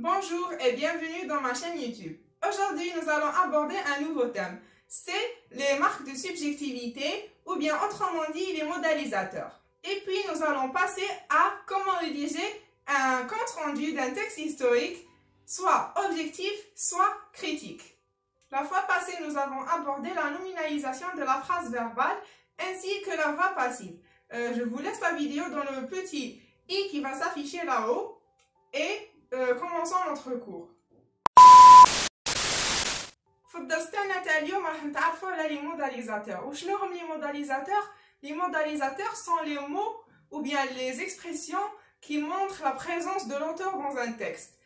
Bonjour et bienvenue dans ma chaîne YouTube. Aujourd'hui, nous allons aborder un nouveau thème. C'est les marques de subjectivité ou bien autrement dit les modalisateurs. Et puis, nous allons passer à comment rédiger un compte-rendu d'un texte historique, soit objectif, soit critique. La fois passée, nous avons abordé la nominalisation de la phrase verbale ainsi que la voix passive. Je vous laisse la vidéo dans le petit i qui va s'afficher là-haut et commençons notre cours. في الدرس تاعنا اليوم راح نتعرفوا على لي موداليزاتور. وشنو هم لي موداليزاتور؟ Les modalisateurs sont les mots ou bien les expressions qui montrent la présence de l'auteur dans un texte.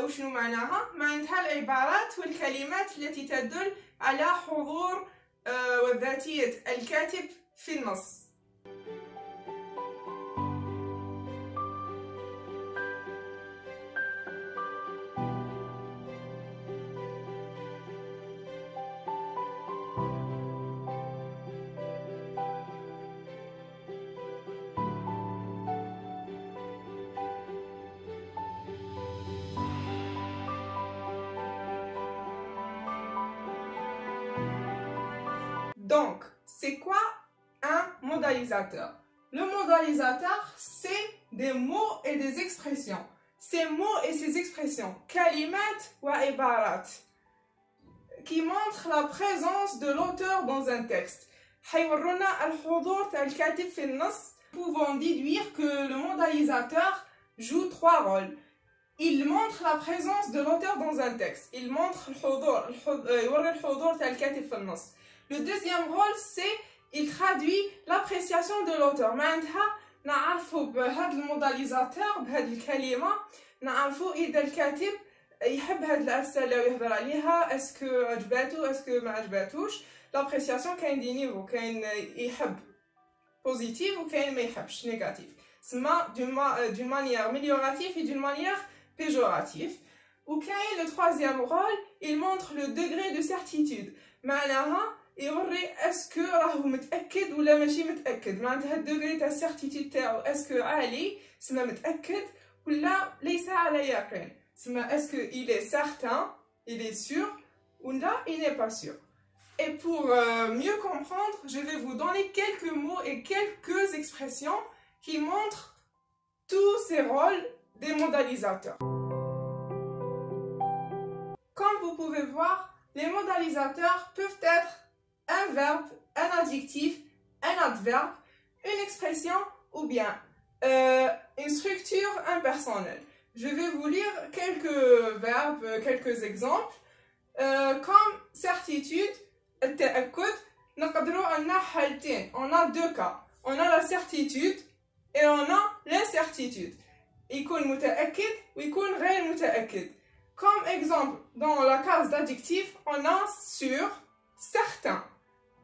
وشنو معناها؟ معناتها العبارات والكلمات التي تدل على حضور وذاتية الكاتب في النص. Donc, c'est quoi un modalisateur? Le modalisateur, c'est des mots et des expressions. Ces mots et ces expressions, kalimat wa ibarat, qui montrent la présence de l'auteur dans un texte. Nous pouvons déduire que le modalisateur joue trois rôles. Il montre la présence de l'auteur dans un texte. Il montre le deuxième rôle, c'est il traduit l'appréciation de l'auteur. معناتها نعرفوا بهذا الموداليزاتور بهذه الكلمة نعرفوا إذا الكاتب يحب هذه الرسالة ويهضر عليها اسكو عجباتو اسكو ما عجباتوش. l'appréciation كاين دي نيفو كاين يحب positif وكاين ما يحبش négatif. سما d'une manière améliorative et d'une manière péjorative. وكاين le troisième rôle, il montre le degré de certitude. معناها يوري اسكو راهو متاكد ولا ماشي متاكد. معناتها الدوغري تاع السيرتيتود تاعو اسكو عالي سما متاكد ولا ليس على يقين سما اسكو il est certain, il est sûr ou là il n'est pas sûr. Et pour mieux comprendre, je vais vous donner quelques mots et quelques expressions qui montrent tous ces rôles des modalisateurs. Comme vous pouvez voir, les modalisateurs peuvent être un verbe, un adjectif, un adverbe, une expression ou bien une structure impersonnelle. Je vais vous lire quelques verbes, quelques exemples. Comme certitude, on a deux cas. On a la certitude et on a l'incertitude. Comme exemple, dans la case d'adjectif, on a sûr, certain.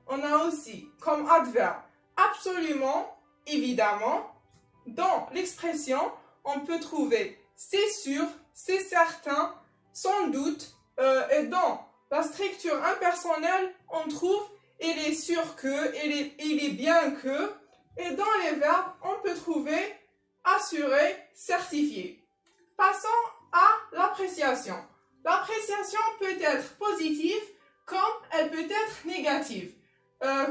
On a aussi comme adverbe absolument, évidemment. Dans l'expression, on peut trouver c'est sûr, c'est certain, sans doute. Et dans la structure impersonnelle, on trouve il est sûr que, il est bien que. Et dans les verbes, on peut trouver assuré, certifié. Passons à l'appréciation. L'appréciation peut être positive comme elle peut être négative.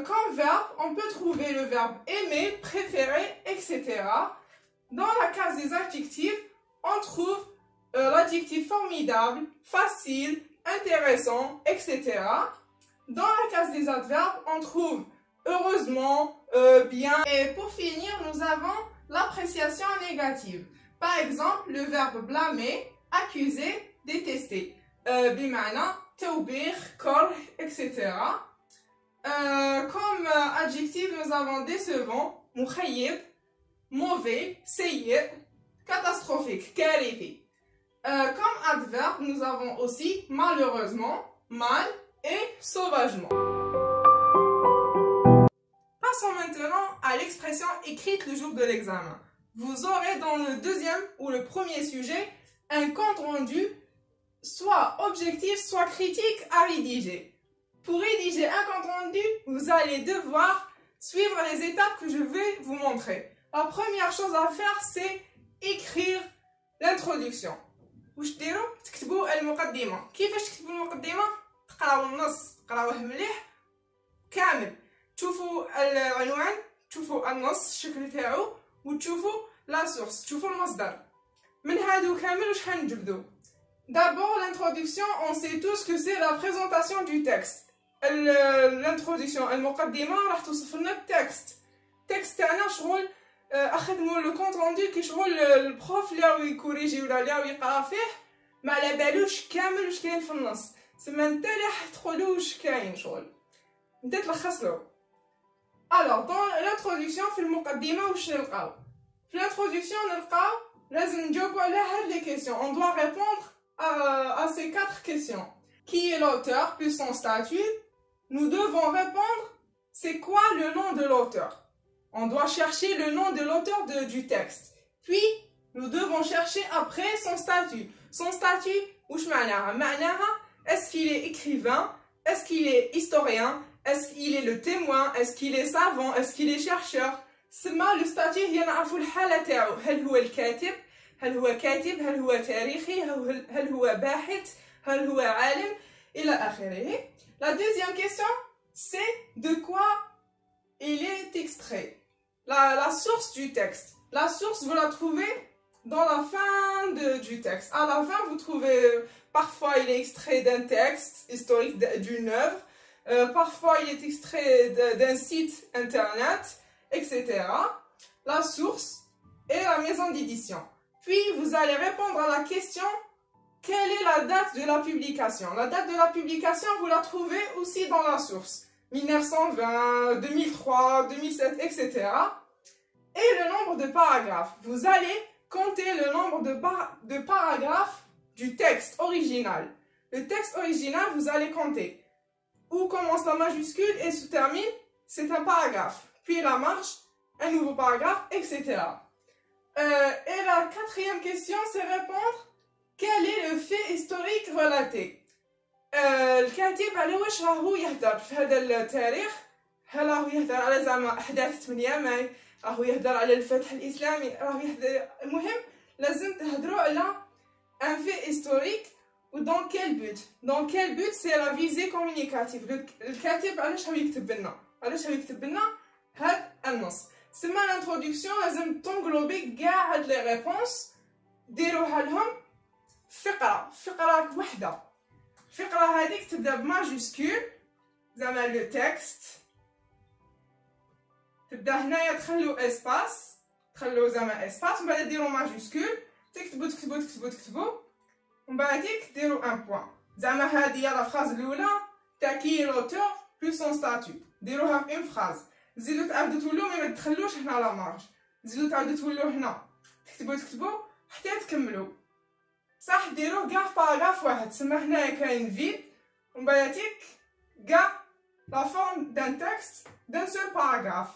Comme verbe, on peut trouver le verbe aimer, préférer, etc. Dans la case des adjectifs, on trouve l'adjectif formidable, facile, intéressant, etc. Dans la case des adverbes, on trouve heureusement, bien. Et pour finir, nous avons l'appréciation négative. Par exemple, le verbe blâmer, accuser, détester. بمعنى توبيخ, كره, etc. Comme adjectif, nous avons décevant, مخيب, mauvais, سيء, catastrophique, كارثي. Comme adverbe, nous avons aussi malheureusement, mal et sauvagement. Passons maintenant à l'expression écrite le jour de l'examen. Vous aurez dans le deuxième ou le premier sujet un compte rendu, soit objectif, soit critique à rédiger. Pour rédiger un compte rendu, vous allez devoir suivre les étapes que je vais vous montrer. La première chose à faire, c'est écrire l'introduction. واش ديروا؟ تكتبوا المقدمه. كيفاش تكتبوا المقدمه؟ تقراو النص، تقراوه مليح كامل، تشوفوا العنوان، تشوفوا النص الشكل تاعو، وتشوفوا لا سورس، تشوفوا المصدر. من هادو كامل واش حنجبدو؟ D'abord l'introduction, on sait tous que c'est la présentation du texte. L'introduction المقدمه راح توصف لنا التكست. التكست تاعنا شغل اخدموا لو كونط روندو كي شغل البروف اللي راهو يكوريجي ولا اللي راهو يقرا فيه ما على بالوش كامل واش كاين في النص، سما نتا اللي راح تقولوا واش كاين شغل نتا تلخص له. الوغ دون لانتروداكسيون في المقدمه واش نلقاو؟ في لانتروداكسيون نلقاو لازم نجاوبوا على هاد لي كيسيون. On doit répondre à ces 4 questions. Qui est l'auteur plus son statut? Nous devons répondre c'est quoi le nom de l'auteur? On doit chercher le nom de l'auteur du texte. Puis, nous devons chercher après son statut. Son statut, ouch ma'naha? Ma'naha, est-ce qu'il est écrivain? Est-ce qu'il est historien? Est-ce qu'il est le témoin? Est-ce qu'il est savant? Est-ce qu'il est chercheur? سما le statut هي نعرفوا الحالة تاعو. هل هو الكاتب؟ هل هو كاتب؟ هل هو تاريخي؟ هل هو باحث؟ هل هو عالم؟ إلى آخره. La deuxième question, c'est de quoi il est extrait. La source du texte. La source, vous la trouvez dans la fin du texte. À la fin, vous trouvez, parfois il est extrait d'un texte historique d'une œuvre, parfois il est extrait d'un site internet, etc. La source et la maison d'édition. Puis, vous allez répondre à la question, quelle est la date de la publication? La date de la publication, vous la trouvez aussi dans la source. 1920, 2003, 2007, etc. Et le nombre de paragraphes. Vous allez compter le nombre de paragraphes du texte original. Le texte original, vous allez compter. Où commence la majuscule et se termine, c'est un paragraphe. Puis la marche, un nouveau paragraphe, etc. Et la quatrième question, c'est répondre quel est le fait historique relaté. الكاتب على واش راهو يهدر في هذا التاريخ؟ هل راهو يهدر على زعما احداث 8 ماي؟ راهو يهدر على الفتح الاسلامي؟ راهو يهدر، المهم لازم تهدروا على un fait historique و dans quel but. Dans quel but c'est la visée communicative. الكاتب علاش راهو يكتب لنا؟ علاش راهو يكتب لنا هاد النص؟ سما الانتروداكسيون لازم تنغلوبي كاع هاد لي ريبونس، ديروها لهم فقره وحده. الفقرة هذيك تبدا بماجيسكول زعما لو تكست، تبدا هنايا تخلو اسباس، تخلو زعما اسباس، ومن بعد ديرو ماجيسكول، تكتبو تكتبو تكتبو تكتبو، ومن بعديك ديرو ان بوان. زعما هادي هي لا فراز الاولى تاع كي لوتور بلوس سون ستاتيو، ديروها في اون فراز. زيدو تعاودو تولو مي ما تخلوش هنا لا مارج، زيدو تعاودو تولو هنا، تكتبو تكتبو حتى تكملو. صح ديروه كاع في باراغراف واحد، تسمى هنايا كاين فيد، ومن بعديك كاع لا فورم دان تكست دان سول باراغراف.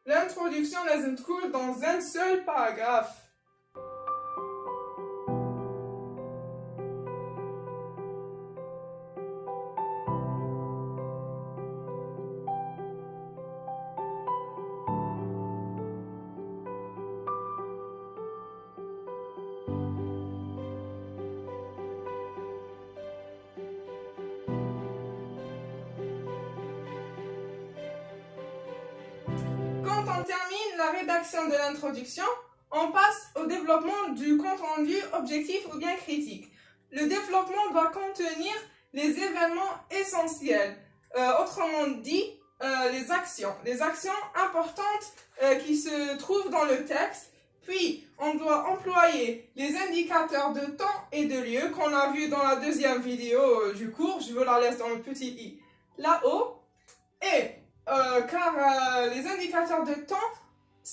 الانتروداكسيون لازم تكون دون ان سول باراغراف. Quand on termine la rédaction de l'introduction, on passe au développement du compte rendu objectif ou bien critique. Le développement doit contenir les événements essentiels, autrement dit les actions importantes qui se trouvent dans le texte. Puis on doit employer les indicateurs de temps et de lieu qu'on a vu dans la deuxième vidéo du cours, je vous la laisse dans le petit i là-haut. Et car les indicateurs de temps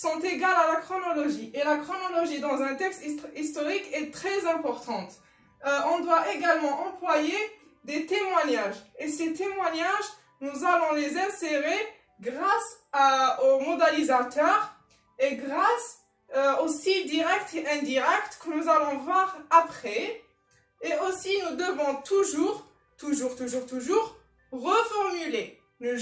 sont égaux à la chronologie. Et la chronologie dans un texte historique est très importante. On doit également employer des témoignages. Et ces témoignages, nous allons les insérer grâce aux modalisateurs et grâce aux sites directs et indirects que nous allons voir après. Et aussi, nous devons toujours reformuler. Ne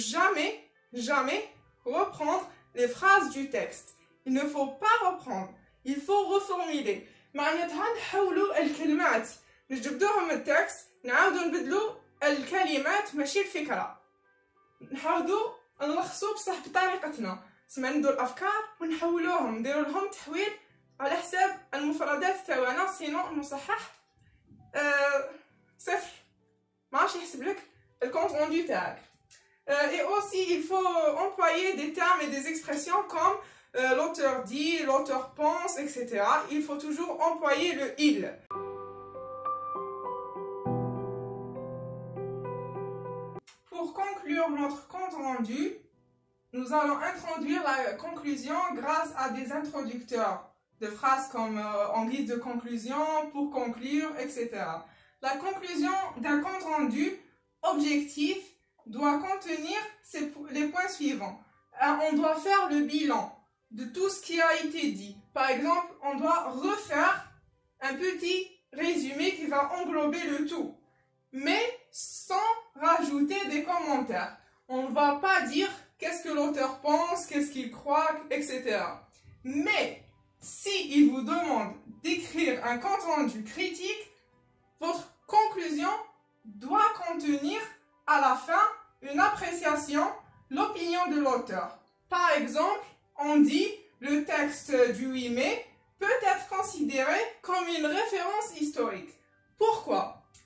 jamais reprendre les phrases du texte. Il ne faut pas reprendre, il faut reformuler. معناتها نحولوا الكلمات نجبدوهم من التكست نعاودوا نبدلوا الكلمات ماشي الفكرة نحاولوا نلخصوا بصح بطريقتنا سما ندو الأفكار ونحولوهم نديروا لهم تحويل على حساب المفردات تاعنا سينو المصحح صفر ماش يحسب لك الكونت روندو تاعك. Et aussi il faut employer des termes et des expressions comme l'auteur dit, l'auteur pense, etc. Il faut toujours employer le il. Pour conclure notre compte rendu, nous allons introduire la conclusion grâce à des introducteurs de phrases comme en guise de conclusion, pour conclure, etc. La conclusion d'un compte rendu objectif doit contenir les points suivants. On doit faire le bilan de tout ce qui a été dit. Par exemple, on doit refaire un petit résumé qui va englober le tout, mais sans rajouter des commentaires. On ne va pas dire qu'est-ce que l'auteur pense, qu'est-ce qu'il croit, etc. Mais si il vous demande d'écrire un compte rendu critique, votre conclusion doit contenir à la fin une appréciation, l'opinion de l'auteur. Par exemple, on dit le texte du 8 mai peut être considéré comme une référence historique. Pourquoi?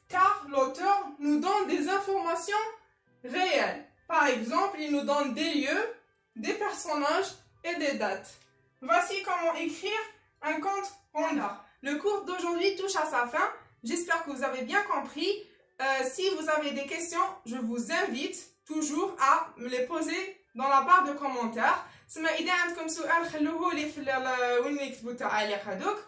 Car l'auteur nous donne des informations réelles. Par exemple, il nous donne des lieux, des personnages et des dates. Voici comment écrire un compte rendu. Le cours d'aujourd'hui touche à sa fin. J'espère que vous avez bien compris. Si vous avez des questions, je vous invite toujours à me les poser dans la barre de commentaires. سما إذا عندكم سؤال خلوه لي في وين يكتبوا التعاليق هذوك.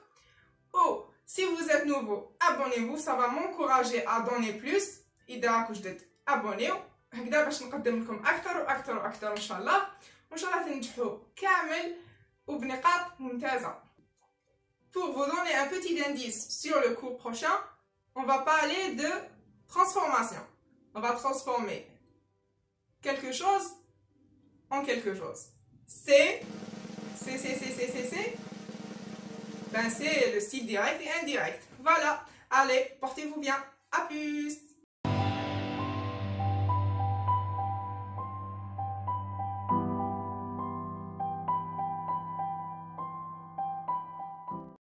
Ou si vous êtes nouveau, abonnez-vous, ça va m'encourager à donner plus. إذا راكم جدد abonnez-vous. هكذا باش نقدم لكم أكثر وأكثر وأكثر إن شاء الله. وإن شاء الله تنجحوا كامل وبنقاط ممتازة. Pour vous donner un petit indice sur le cours prochain, on va parler de transformation. On va transformer quelque chose en quelque chose. C'est ben c'est le style direct et indirect. Voilà. Allez, portez-vous bien. À plus.